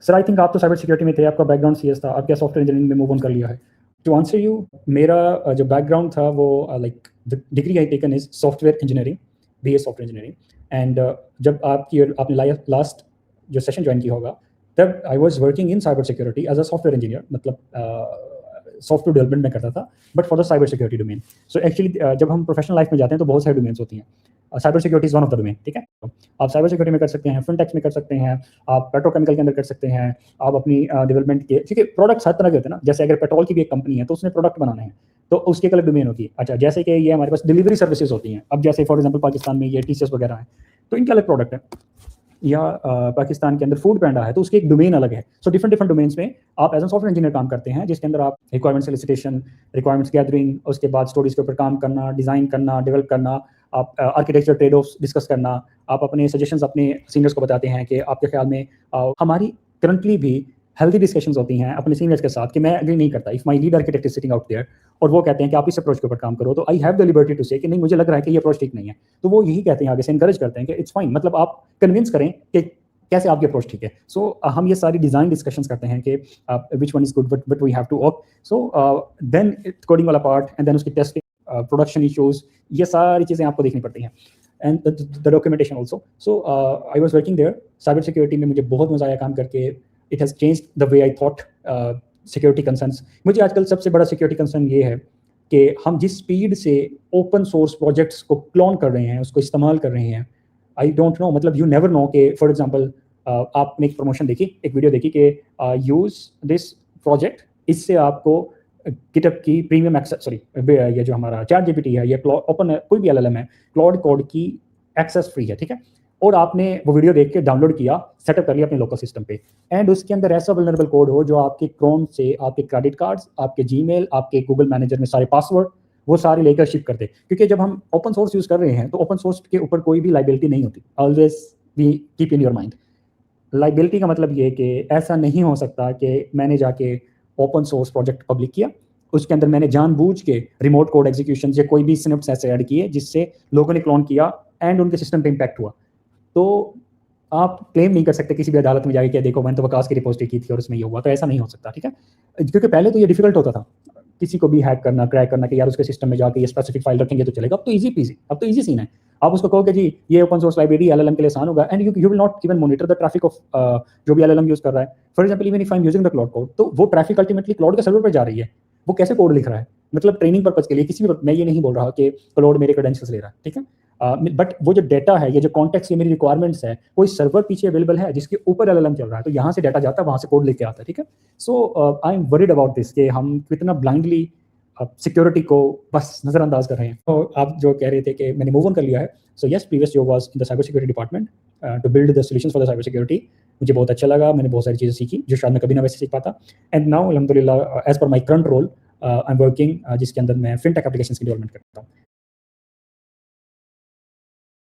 Sir I think आप तो cyber security में थे, आपका बैकग्राउंड सीएस था, आप क्या सॉफ्टवेयर इंजीनियरिंग में मूव ऑन कर लिया है? टू आंसर यू, मेरा जो बैकग्राउंड था वो like the degree I taken is software engineering, BA software engineering and जब आपने लास्ट जो सेशन जॉइन किया होगा, तब आई was working in cyber security as a software engineer मतलब सॉफ्टवेयर डेवलपमेंट में करता था, but for the cyber security domain. So actually जब हम प्रोफेशनल लाइफ में जाते हैं तो बहुत सारी डोमेन्स होती हैं। Cyber security is one of the domain, ठीक है? आप साइबर सिक्योरिटी में कर सकते हैं, फिनटेक्स में कर सकते हैं, आप पेट्रोकेमिकल के अंदर कर सकते हैं, आप अपनी डेवलपमेंट के क्योंकि प्रोडक्ट्स हर तरह के होते हैं ना, जैसे अगर पेट्रोल की भी एक कंपनी है तो उसने प्रोडक्ट बनाने हैं, तो उसकी एक अलग डोमेन होती है। अच्छा, जैसे कि ये हमारे पास डिलीवरी सर्विसेज होती हैं, अब जैसे फॉर एग्जांपल पाकिस्तान में ये टीसीएस वगैरह हैं, तो इनके अलग प्रोडक्ट हैं। या पाकिस्तान के अंदर फूड पैंडा है तो उसकी एक डोमेन अलग है। सो डिफरेंट डिफरेंट डोमेन्स में आप एज़ अ सॉफ्टवेयर इंजीनियर काम करते हैं, जिसके अंदर आप रिक्वायरमेंट सोलिसिटेशन, रिक्वायरमेंट्स गैदरिंग, उसके बाद स्टोरीज के ऊपर काम करना, डिज़ाइन करना, डेवलप करना, आप आर्किटेक्चर ट्रेड ऑफ्स डिस्कस करना, आप अपने सजेशंस अपने सीनियर्स को बताते हैं कि आपके ख्याल में हमारी करंटली भी हेल्दी डिस्कशंस होती हैं अपने सीनियर्स के साथ कि मैं एग्री नहीं करता, if my lead architect is sitting out there और वो कहते हैं कि आप इस अप्रोच के ऊपर काम करो, तो I have the liberty to say कि नहीं, मुझे लग रहा है कि ये अप्रोच ठीक नहीं है। तो वो यही कहते हैं, आगे से एनकरेज करते हैं कि इट्स फाइन, मतलब आप कन्विंस करें कि कैसे आपकी अप्रोच ठीक है। सो हम ये सारी डिज़ाइन डिस्कशंस करते हैं कि which one is good, what we have to opt. So then coding वाला पार्ट एंड देन उसकी टेस्टिंग, प्रोडक्शन इश्यूज़, ये सारी चीज़ें आपको देखनी पड़ती हैं and the documentation also. So I was working there cyber security में, मुझे बहुत मज़ा आया काम करके। It has changed the way I thought security concerns. मुझे आजकल सबसे बड़ा सिक्योरिटी कंसर्न ये है कि हम जिस स्पीड से ओपन सोर्स प्रोजेक्ट्स को क्लोन कर रहे हैं, उसको इस्तेमाल कर रहे हैं, आई डोंट नो, मतलब यू नेवर नो कि फॉर एग्जांपल आपने एक प्रमोशन देखी, एक वीडियो देखी कि यूज़ दिस प्रोजेक्ट, इससे आपको गिटहब की प्रीमियम एक्सेस, सॉरी ये जो हमारा चैट जीपीटी है, ये ओपन कोई भी एलएलएम है, क्लाउड कोड की एक्सेस फ्री है, ठीक है? और आपने वो वीडियो देख के डाउनलोड किया, सेटअप कर लिया अपने लोकल सिस्टम पे एंड उसके अंदर ऐसा वल्नरेबल कोड हो जो आपके क्रोम से आपके क्रेडिट कार्ड्स, आपके जीमेल, आपके गूगल मैनेजर में सारे पासवर्ड वो सारे लेकर शिप कर दे। क्योंकि जब हम ओपन सोर्स यूज़ कर रहे हैं तो ओपन सोर्स के ऊपर कोई भी लायबिलिटी नहीं होती। Always we keep in your mind. Liability का मतलब ये कि ऐसा नहीं हो सकता कि मैंने जाके ओपन सोर्स प्रोजेक्ट पब्लिक किया, उसके अंदर मैंने जानबूझ के रिमोट कोड एग्जीक्यूशन या कोई भी स्निप्स ऐसे ऐड किए जिससे लोगों ने क्लोन किया एंड उनके सिस्टम पे इम्पैक्ट हुआ। तो आप क्लेम नहीं कर सकते किसी भी अदालत में जाके कि देखो मैंने तो वकास की रिपोजिटरी की थी और उसमें ये हुआ, तो ऐसा नहीं हो सकता, ठीक है? क्योंकि पहले तो ये डिफिकल्ट होता था, किसी को भी हैक करना, क्रैक करना कि यार उसके सिस्टम में जाके ये स्पेसिफिक फाइल रखेंगे तो चलेगा। अब तो ईज़ी पीज़ी, अब तो ईज़ी सीन है। आप उसको कहो कि जी ये ओपन सोर्स लाइब्रेरी एलएलएम के लिए आसान होगा and you will not even monitor the traffic of जो भी एलएलएम यूज़ कर रहा है। For example even if I am using the cloud code, तो वो ट्रैफिक अल्टीमेटली क्लाउड के सर्वर पे जा रही है। वो कैसे कोड लिख रहा है? मतलब ट्रेनिंग पर्पज़ के लिए किसी भी, मैं ये नहीं बोल रहा कि क्लाउड मेरे क्रेडेंशियल्स ले रहा है, ठीक है? बट वो जो डेटा है, ये जो कॉन्टेक्स्ट, ये मेरी रिक्वायरमेंट्स है, कोई सर्वर पीछे अवेलेबल है जिसके ऊपर एलएलएम चल रहा है, तो यहाँ से डेटा जाता है, वहाँ से कोड लेके आता है, ठीक है? So I am worried about this कि हम कितना ब्लाइंडली सिक्योरिटी को बस नज़रअंदाज कर रहे हैं। तो आप जो कह रहे थे कि मैंने मूव ऑन कर लिया है, so yes, previous job was in the cyber security department to build the solutions for the cyber security. मुझे बहुत अच्छा लगा, मैंने बहुत सारी चीज़ें सीखी जो शायद मैं कभी ना वैसे सीख पाता। एंड नाउ अल्हम्दुलिल्लाह as per my current role I am working जिसके अंदर मैं फिनटेक एप्लीकेशंस की डेवलपमेंट करता हूँ।